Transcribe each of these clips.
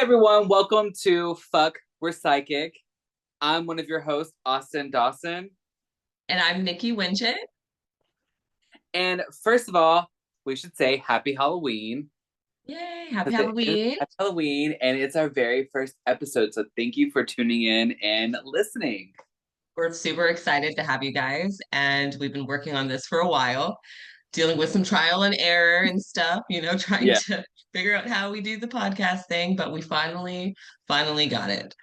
Everyone, welcome to Fuck We're Psychic. I'm one of your hosts, Austin Dawson. And I'm Nikki Winchett. And first of all, we should say happy Halloween Yay, happy because it is Halloween. happy Halloween and it's our very first episode. So thank you for tuning in and listening. We're super excited to have you guys. And we've been working on this for a while, dealing with some trial and error and stuff, trying Yeah. to figure out how we do the podcast thing, but we finally got it.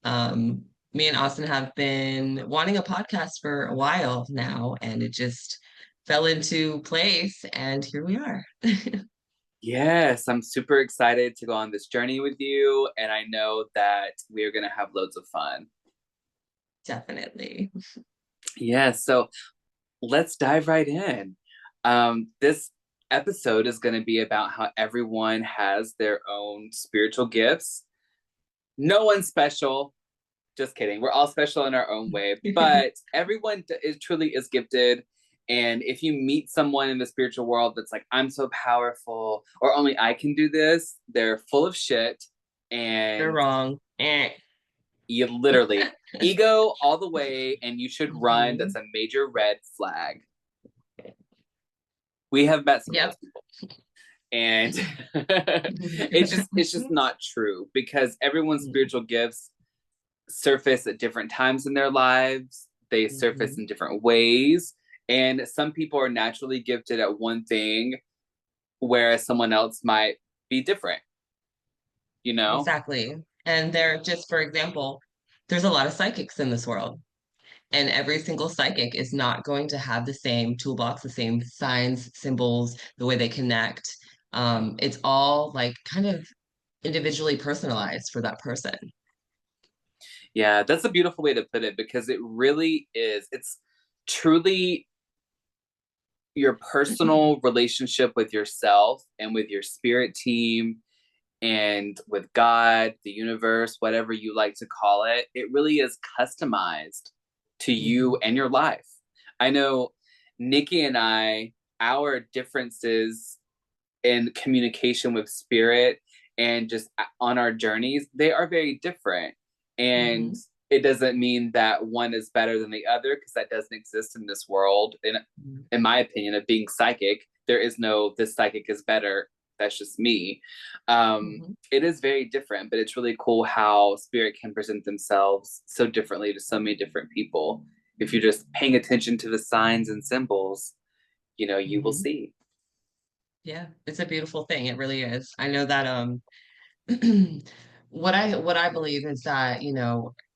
Um, Me and Austin have been wanting a podcast for a while now, and it just fell into place, and here we are. Yes, I'm super excited to go on this journey with you. And I know that we are going to have loads of fun. Definitely. Yeah. So let's dive right in. This episode is going to be about how everyone has their own spiritual gifts. No one's special. Just kidding. We're all special in our own way, but everyone is truly is gifted. And if you meet someone in the spiritual world that's like, I'm so powerful, or only I can do this, they're full of shit. You're And wrong. Eh. you literally ego all the way, and you should run. That's Mhm. a major red flag. We have met some of those Yep. people. And it's just not true because everyone's spiritual gifts surface at different times in their lives. They surface Mhm. in different ways. And some people are naturally gifted at one thing, whereas someone else might be different, you know? Exactly. And there, just for example, there's a lot of psychics in this world, and every single psychic is not going to have the same toolbox, the same signs, symbols, the way they connect. It's all like kind of individually personalized for that person. Yeah, that's a beautiful way to put it because it really is. It's truly your personal relationship with yourself and with your spirit team and with God, the universe, whatever you like to call it. It really is customized to you Mhm. and your life. I know Nikki and I, our differences in communication with spirit and just on our journeys, they are very different. And Mhm. it doesn't mean that one is better than the other because that doesn't exist in this world. In my opinion, of being psychic, there is no this psychic is better. That's just me. Mhm. It is very different, but it's really cool how spirit can present themselves so differently to so many different people. If you're just paying attention to the signs and symbols, you will Mhm. see. Yeah, it's a beautiful thing. It really is. I know that what I believe is that,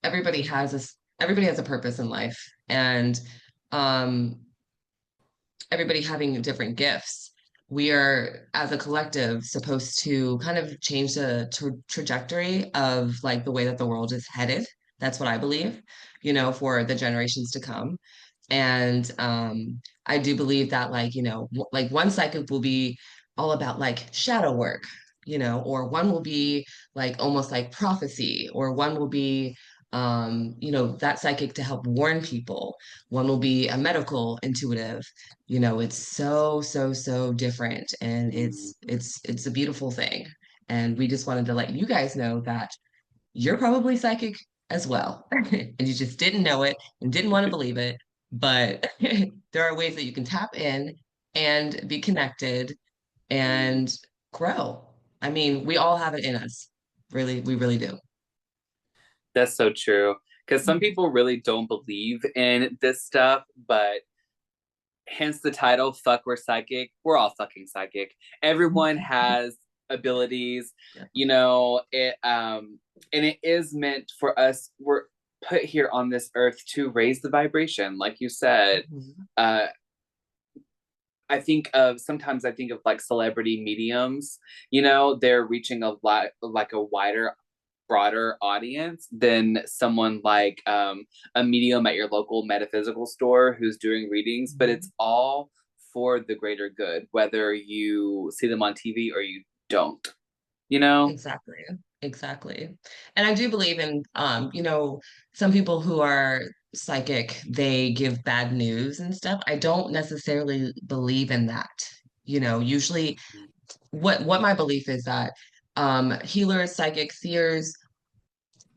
everybody has a purpose in life, and um everybody having different gifts. We are, as a collective, supposed to kind of change the trajectory of like the way that the world is headed. That's what I believe, for the generations to come. And I do believe that, like, like one cycle will be all about like shadow work, or one will be like almost like prophecy, or one will be that psychic to help warn people. One will be a medical intuitive. It's so, so, so different, and Mm. it's a beautiful thing. And we just wanted to let you guys know that you're probably psychic as well. And you just didn't know it and didn't want to believe it. But there are ways that you can tap in and be connected Mm. and grow. I mean, we all have it in us. Really, we really do. That's so true. Because some people really don't believe in this stuff, but hence the title, Fuck We're Psychic. We're all fucking psychic. Everyone has abilities, Yeah. and it is meant for us. We're put here on this earth to raise the vibration, like you said. Mhm. Uh, I think of like celebrity mediums, they're reaching a lot like a wider broader audience than someone like a medium at your local metaphysical store who's doing readings, but it's Mhm. all for the greater good, whether you see them on TV or you don't, you know? Exactly. Exactly. And I do believe in, some people who are psychic, they give bad news and stuff. I don't necessarily believe in that. Usually what my belief is that Healers, psychics, seers,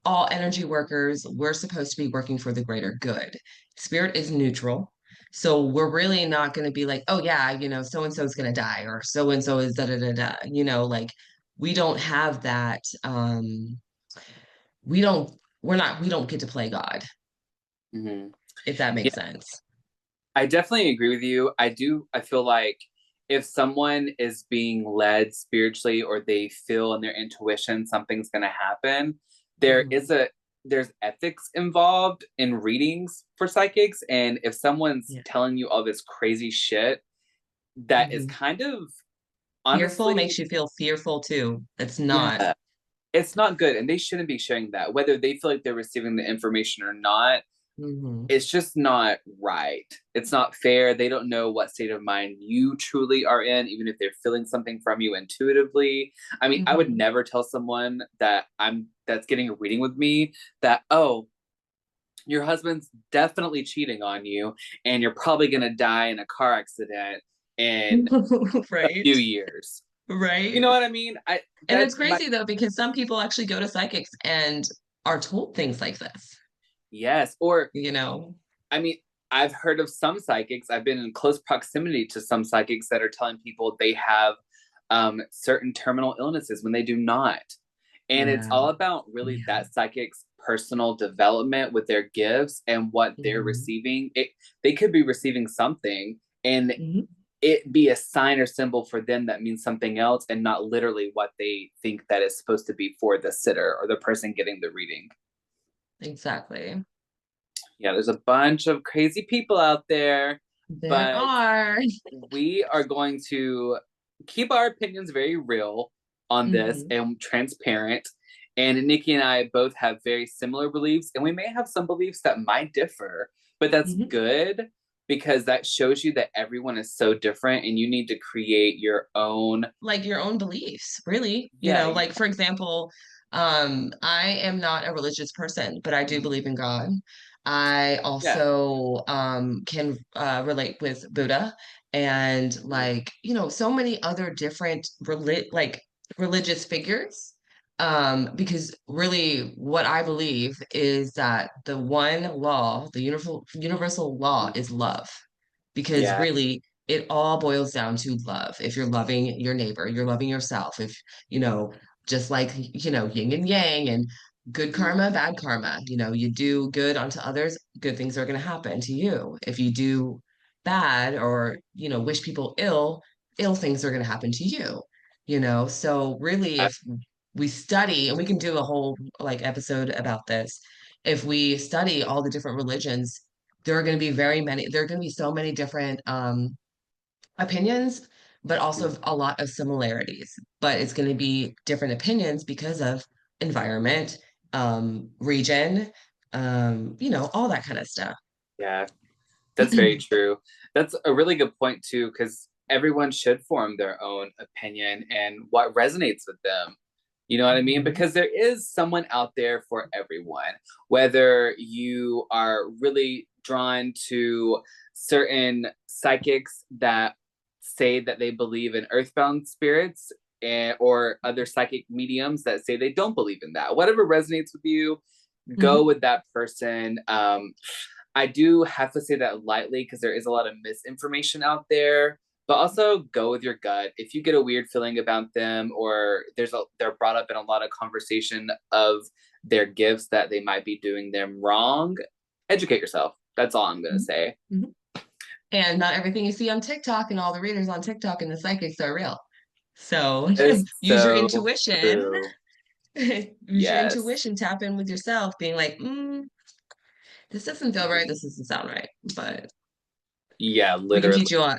all energy workers, we're supposed to be working for the greater good. Spirit is neutral. So we're really not going to be like, oh yeah, so and so is going to die or so and so is da da da da. Like we don't have that. We don't. We're not. We don't get to play God, Mm-hmm. if that Yeah, makes sense. I definitely agree with you. I feel like if someone is being led spiritually or they feel in their intuition something's going to happen, there Hmm. is a there's ethics involved in readings for psychics, and if someone's Yeah. telling you all this crazy shit that is Hmm. kind of Fearful honestly, makes you feel fearful too. It's not. yeah, it's not good, and they shouldn't be sharing that whether they feel like they're receiving the information or not. Hmm. It's just not right. It's not fair. They don't know what state of mind you truly are in, even if they're feeling something from you intuitively. I mean, I would Hmm. never tell someone that's getting a reading with me that, oh, your husband's definitely cheating on you and you're probably gonna die in a car accident in a Right. few years. You know Right. what I mean? I And it's that's my crazy though, because some people actually go to psychics and are told things like this, yes. Or you know? I mean, I've heard of some psychics. I've been in close proximity to some psychics that are telling people they have certain terminal illnesses when they do not. And it's Yeah. all about really Yeah. that psychic's personal development with their gifts and what they're Hmm. receiving. They could be receiving something and Hmm. it be a sign or symbol for them that means something else and not literally what they think that is supposed to be for the sitter or the person getting the reading. Exactly. Yeah, there's a bunch of crazy people out there, There but are. we are going to keep our opinions very real on this Hmm. and transparent. And Nikki and I both have very similar beliefs, and we may have some beliefs that might differ, but that's Hmm. good because that shows you that everyone is so different and you need to create your own. Like your own beliefs, really. Yeah, Like for example, I am not a religious person, but I do believe in God. I yeah, also can relate with Buddha and like, so many other different religious figures. Because really what I believe is that the one law, the universal law is love. Because yeah, really it all boils down to love. If you're loving your neighbor, you're loving yourself. If, you know, just like, yin and yang and good karma, bad karma, you do good unto others, good things are going to happen to you. If you do bad or, wish people ill, ill things are going to happen to you, So really, if we study, and we can do a whole like episode about this, if we study all the different religions, there are going to be there are going to be so many different opinions, but also a lot of similarities. But it's going to be different opinions because of environment, region, all that kind of stuff. yeah. That's very true. That's a really good point too, because everyone should form their own opinion and what resonates with them. You know what I mean? Mhm. Because there is someone out there for everyone. Whether you are really drawn to certain psychics that say that they believe in earthbound spirits or other psychic mediums that say they don't believe in that. Whatever resonates with you, go Mhm. with that person. I do have to say that lightly because there is a lot of misinformation out there. But also go with your gut. If you get a weird feeling about them, or they're brought up in a lot of conversation of their gifts that they might be doing them wrong, educate yourself. That's all I'm gonna Mhm. say. Mhm. And not everything you see on TikTok and all the readers on TikTok and the psychics are real. So It's use your so intuition. true. Use your Yes. intuition, tap in with yourself, being like, this doesn't feel right, this doesn't sound right. But Yeah, we can literally. teach you on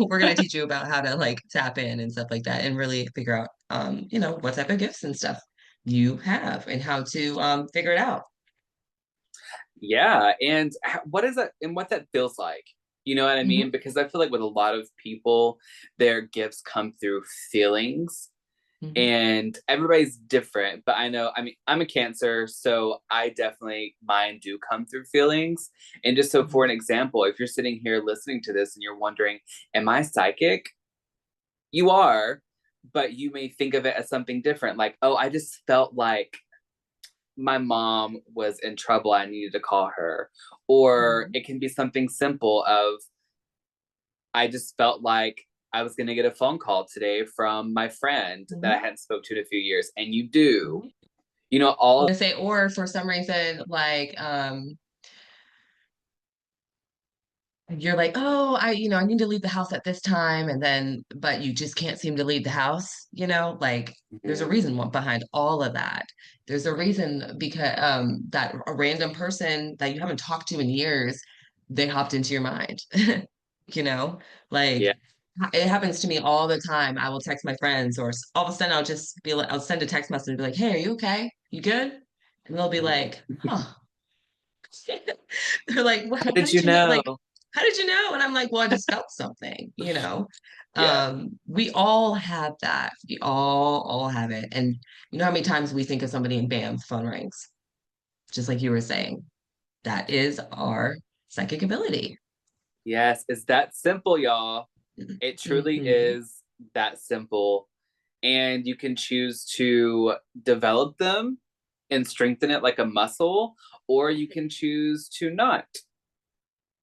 we're gonna teach you about how to like tap in and stuff like that and really figure out what type of gifts and stuff you have and how to figure it out. Yeah, and what is that and what that feels like. You know what I mean? Hmm. Because I feel like with a lot of people, their gifts come through feelings Hmm. and everybody's different. But I know, I mean, I'm a Cancer, so I definitely, mine do come through feelings. And just so for Hmm. an example, if you're sitting here listening to this and you're wondering, am I psychic? You are, but you may think of it as something different. Like, oh, I just felt like my mom was in trouble. I needed to call her. Or Mhm. it can be something simple of, I just felt like I was going to get a phone call today from my friend that I Mhm. hadn't spoke to in a few years. And you do, Mhm. you know, all of, To say, or for some reason, like, you're like, oh, I need to leave the house at this time, and then, but you just can't seem to leave the house, like there's a mm, reason behind all of that. There's a reason because that a random person that you haven't talked to in years, they hopped into your mind, you know, yeah. like it happens to me all the time. I will text my friends, or all of a sudden I'll just be like, I'll send a text message and be like, hey, are you okay? You good? And they'll be like, huh. They're like, well, How how did did you you know? Like, know? how did you know? And I'm like, well, I just felt something. Yeah. We all have that. We all have it. And you know how many times we think of somebody and bam, the phone rings. Just like you were saying. That is our psychic ability. Yes. It's that simple, y'all. It truly Hmm. is that simple. And you can choose to develop them and strengthen it like a muscle, or you can choose to not.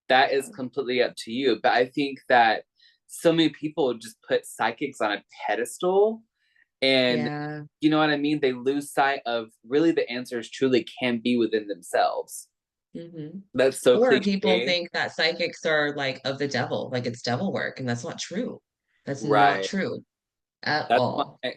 That is completely up to you. But I think that so many people just put psychics on a pedestal, and Yeah. you know what I mean? They lose sight of really the answers truly can be within themselves. Hmm. That's so Or people cliche. think that psychics are like of the devil, like it's devil work, and that's not true. That's not Right. true at That's all. why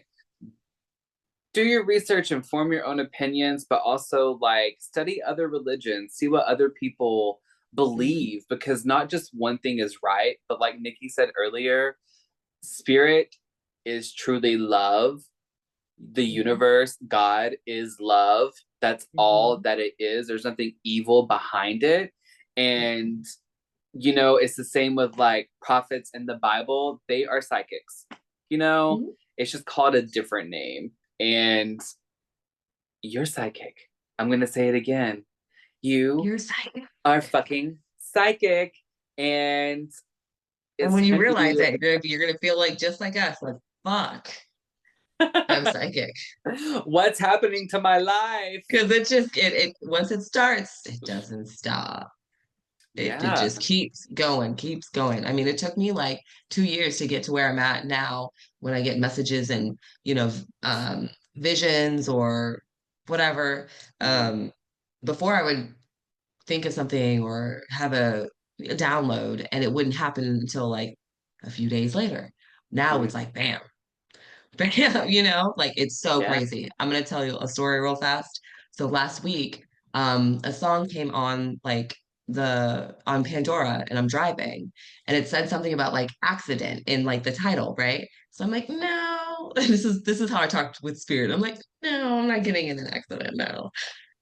do your research and form your own opinions, but also like study other religions, see what other people Hmm. believe, because not just one thing is right, but like Nikki said earlier, spirit is truly love. The Hmm. universe, God is love. That's all Hmm. that it is. There's nothing evil behind it. And, you know, it's the same with like prophets in the Bible. They are psychics, you know, Hmm. it's just called a different name. And you're psychic. I'm going to say it again. You You're psychic. are fucking psychic. And And it's when you time to realize do. that, you're gonna feel like just like us, like fuck, I'm psychic. What's happening to my life? Because it once it starts, it doesn't stop. It Yeah. just keeps going, keeps going. I mean, it took me like 2 years to get to where I'm at now when I get messages and, visions or whatever. Mhm. Um, Before I would think of something or have a download and it wouldn't happen until like a few days later. Now Mhm. it's like bam, bam, like it's so Yeah. crazy. I'm gonna tell you a story real fast. So last week, a song came on like the on Pandora and I'm driving and it said something about like accident in like the title, right? So I'm like, no, this is how I talked with spirit. I'm like, no, I'm not getting in an accident. No.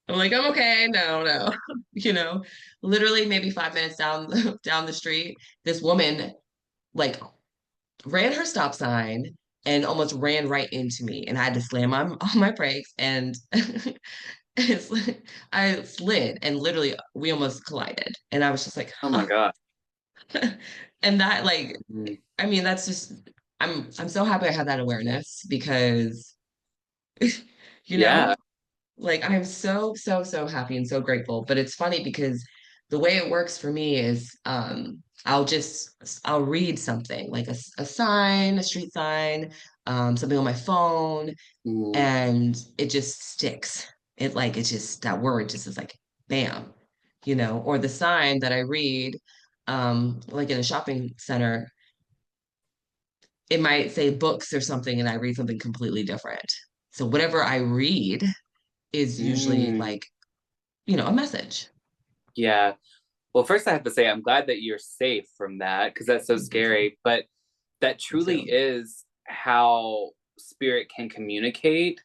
I'm like, I'm okay. No, no. You know, Literally maybe 5 minutes down the street, this woman like ran her stop sign and almost ran right into me. And I had to slam on my brakes and I slid and literally we almost collided. And I was just like, Oh my huh. God. And that like, Mhm. I mean, that's just I'm so happy I had that awareness because you Yeah. know, Like I'm so, so, so happy and so grateful. But it's funny because the way it works for me is I'll read something like a sign, a street sign, something on my phone, Mhm. and it just sticks. It's just that word just is like bam, or the sign that I read, like in a shopping center, it might say books or something, and I read something completely different. So whatever I read is usually Mm. like a message. Yeah. Well, first I have to say I'm glad that you're safe from that because that's so Thank you. scary. But that Me truly too. is how spirit can communicate.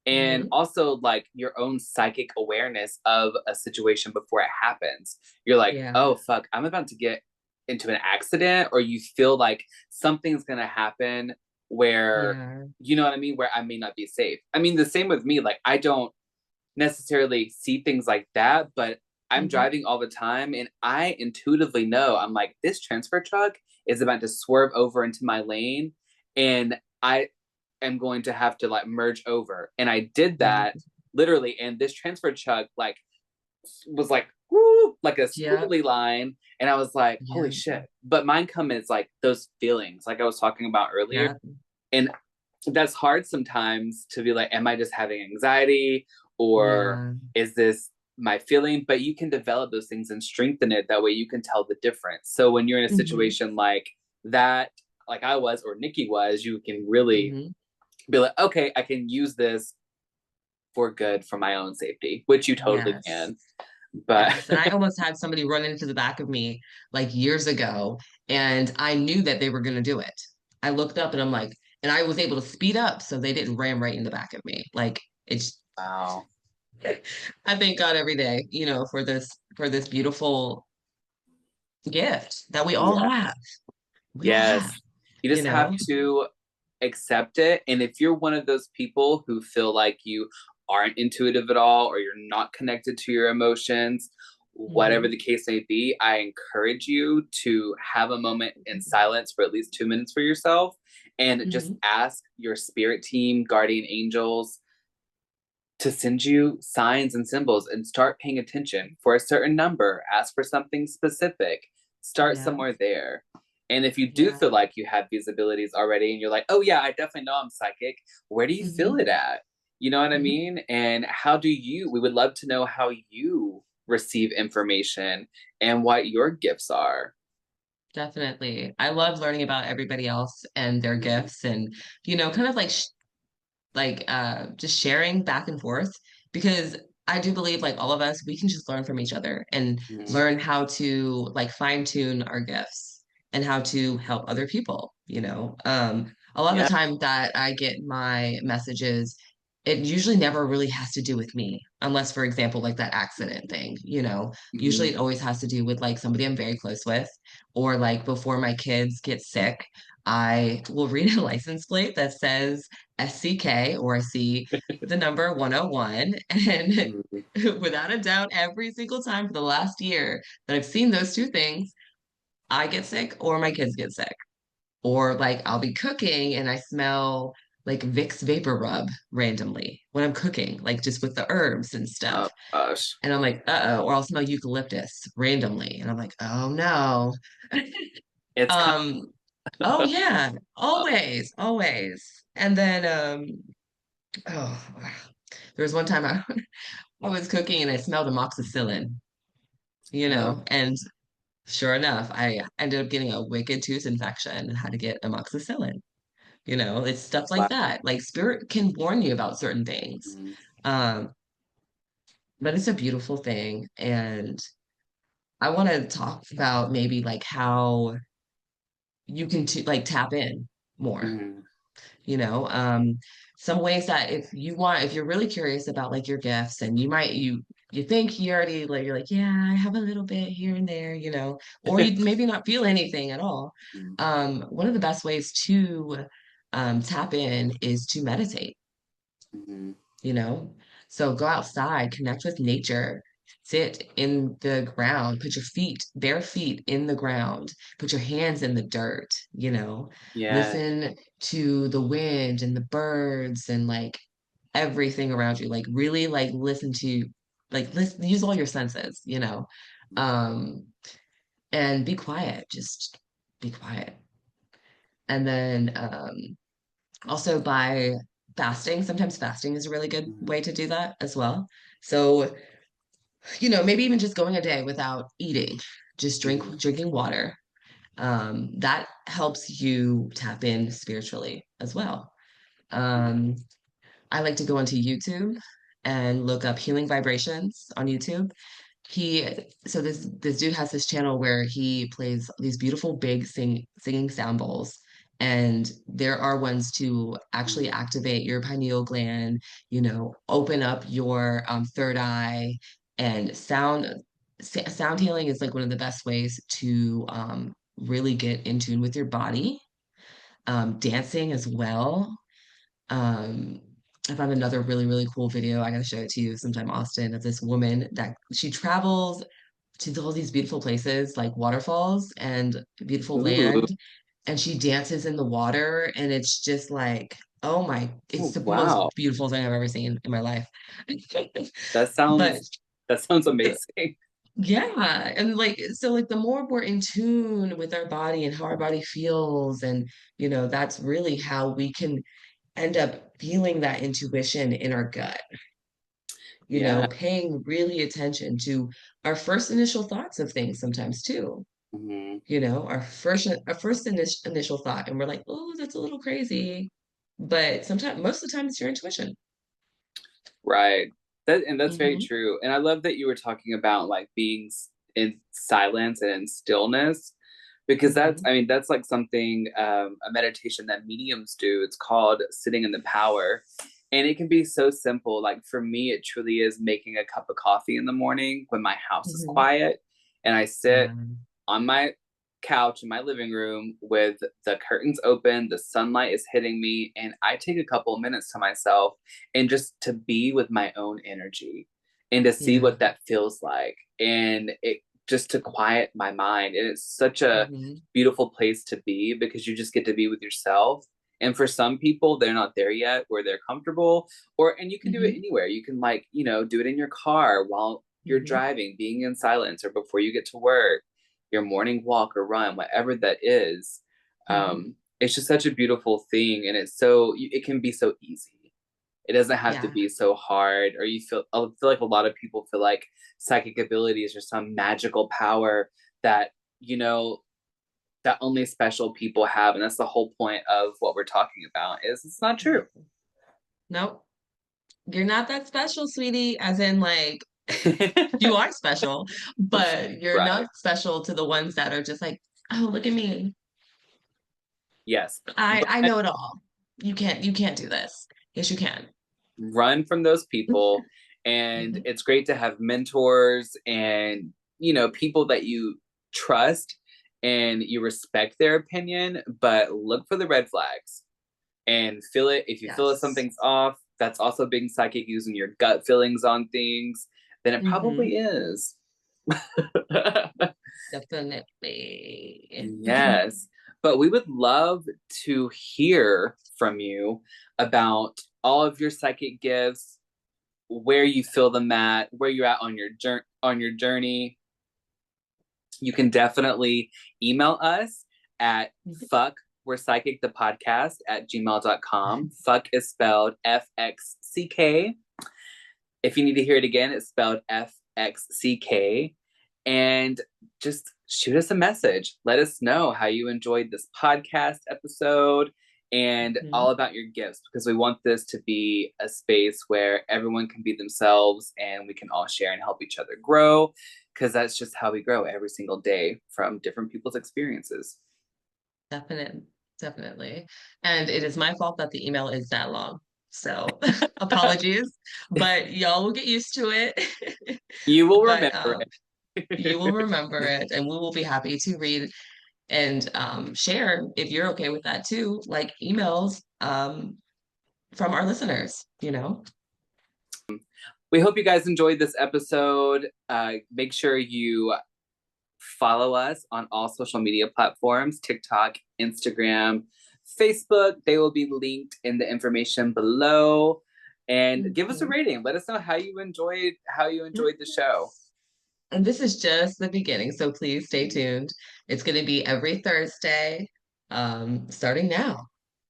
And Hmm. also, like your own psychic awareness of a situation before it happens. You're like, Yeah. oh, fuck, I'm about to get into an accident, or you feel like something's going to happen where, Yeah. you know what I mean, where I may not be safe. I mean, the same with me. Like, I don't necessarily see things like that, but I'm Hmm. driving all the time and I intuitively know I'm like, this transfer truck is about to swerve over into my lane. And I am going to have to like merge over. And I did Yep. that literally. And this transfer chug like was like, woo, like a Yep. squiggly line. And I was like, holy Yep. shit. But mine come as like those feelings, like I was talking about earlier. Yep. And that's hard sometimes to be like, am I just having anxiety or Yeah. is this my feeling? But you can develop those things and strengthen it. That way you can tell the difference. So when you're in a Hmm. situation like that, like I was or Nikki was, you can really Hmm. be like, okay, I can use this for good for my own safety, which you totally Yes. can. But Yes. And I almost had somebody run into the back of me like years ago, and I knew that they were going to do it. I looked up and I'm like, and I was able to speed up so they didn't ram right in the back of me. Like it's, wow. I thank God every day, for this beautiful gift that we all Yeah. have. We all have, Yes. You you just have know? to accept it. And if you're one of those people who feel like you aren't intuitive at all or you're not connected to your emotions, whatever Hmm. the case may be, I encourage you to have a moment in silence for at least 2 minutes for yourself and just Hmm. ask your spirit team, guardian angels, to send you signs and symbols and start paying attention for a certain number. Ask for something specific. Start Yeah. somewhere there. And if you do Yeah. feel like you have these abilities already and you're like, oh, yeah, I definitely know I'm psychic, where do you feel Hmm. it at? You know what I Hmm. mean? And how do you, we would love to know how you receive information and what your gifts are. Definitely. I love learning about everybody else and their Mhm. gifts and, kind of like just sharing back and forth because I do believe like all of us we can just learn from each other and Mhm. learn how to like fine tune our gifts and how to help other people, a lot of Yeah. the time that I get my messages, it usually never really has to do with me unless for example like that accident thing, usually Mhm. it always has to do with like somebody I'm very close with or like before my kids get sick I will read a license plate that says SCK, or I see the number 101. And Mhm. without a doubt, every single time for the last year that I've seen those two things, I get sick or my kids get sick. Or like I'll be cooking and I smell like Vicks Vapor Rub randomly when I'm cooking, like just with the herbs and Oh, stuff. gosh. And I'm like, uh-oh, or I'll smell eucalyptus randomly. And I'm like, oh no. It's kind Um, oh yeah, of, always, always. And then oh, wow. There was one time I was cooking and I smelled amoxicillin, oh, and sure enough, I ended up getting a wicked tooth infection and had to get amoxicillin. It's stuff like wow. that. Like spirit can warn you about certain things. Mhm. Um, but it's a beautiful thing. And I want to talk about maybe like how you can like tap in more. Mhm. Some ways that if you're really curious about like your gifts and you think you already like you're like yeah I have a little bit here and there or you maybe not feel anything at all. Mhm. One of the best ways to tap in is to meditate, Mhm. you know? So go outside, connect with nature, sit in the ground, put your bare feet in the ground, put your hands in the dirt, Yeah. listen to the wind and the birds and like everything around you. Like really like listen to use all your senses, Um, and be quiet, just be quiet. And then also by fasting, sometimes fasting is a really good Mhm. way to do that as well. So, maybe even just going a day without eating, just Mhm. drinking water. That helps you tap in spiritually as well. Um, I like to go onto YouTube and look up healing vibrations on YouTube. He so this dude has this channel where he plays these beautiful big singing sound bowls, and there are ones to actually Mhm. activate your pineal gland, open up your third eye, and sound healing is like one of the best ways to really get in tune with your body. Dancing as well. um, I found another really, really cool video. I gotta show it to you sometime, Austin, of this woman that she travels to all these beautiful places like waterfalls and beautiful Ooh. land. And she dances in the water, and it's just like Oh my, it's Oh, the most wow. beautiful thing I've ever seen in my life. That But sounds that sounds the, amazing. yeah, and like so like the more we're in tune with our body and how our body feels, and that's really how we can end up feeling that intuition in our gut, Yeah. paying really attention to our first initial thoughts of things sometimes too. Mhm. Our first initial thought, and we're like, oh, that's a little crazy. But sometimes, most of the time, it's your intuition. Right. That's very Hmm. true. And I love that you were talking about like being in silence and in stillness, because that's, Hmm. I mean, that's like something, a meditation that mediums do. It's called sitting in the power. And it can be so simple. Like for me, it truly is making a cup of coffee in the morning when my house is Hmm. quiet and I sit Yeah. on my couch in my living room with the curtains open, the sunlight is hitting me, and I take a couple of minutes to myself and just to be with my own energy and to see Yeah. what that feels like. And it just to quiet my mind. And it's such a Hmm. beautiful place to be because you just get to be with yourself. And for some people, they're not there yet where they're comfortable, and you can do it Hmm. anywhere. You can, like, do it in your car while you're Hmm. driving, being in silence, or before you get to work, your morning walk or run, whatever that is. Hmm. It's just such a beautiful thing, and it can be so easy. It doesn't have to Yeah. be so hard, or I feel like a lot of people feel like psychic abilities are some magical power that you know that only special people have, and that's the whole point of what we're talking about. Is it's not true. Exactly. Nope. You're not that special, sweetie. As in, like, you are special, but you're Right. not special to the ones that are just like, oh, look at me. Yes. I know it all. You can't do this. Yes, you can. Run from those people. And Hmm. it's great to have mentors and, people that you trust and you respect their opinion, but look for the red flags and feel it. If you feel that Yes. something's off, that's also being psychic, using your gut feelings on things, then it Hmm. probably is. Definitely. Yes. But we would love to hear from you about all of your psychic gifts, where you feel them at, where you're at on your journey. You can definitely email us at fuck we're psychic the podcast at gmail.com. Fuck is spelled FXCK. If you need to hear it again, it's spelled FXCK. And just shoot us a message. Let us know how you enjoyed this podcast episode and Hmm. all about your gifts, because we want this to be a space where everyone can be themselves and we can all share and help each other grow, because that's just how we grow every single day from different people's experiences. Definitely, definitely. And it is my fault that the email is that long. So apologies, but y'all will get used to it. You will But remember you will it. remember it, and we will be happy to read and share if you're okay with that too, like emails from our listeners. We hope you guys enjoyed this episode. Make sure you follow us on all social media platforms: TikTok, Instagram, Facebook. They will be linked in the information below. And give us a Mhm. rating. Let us know how you enjoyed the show. And this is just the beginning, so please stay tuned. It's going to be every Thursday, starting now.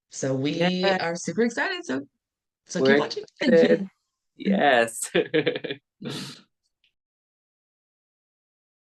So we Yeah, are super excited. So keep we're watching. excited. Yes.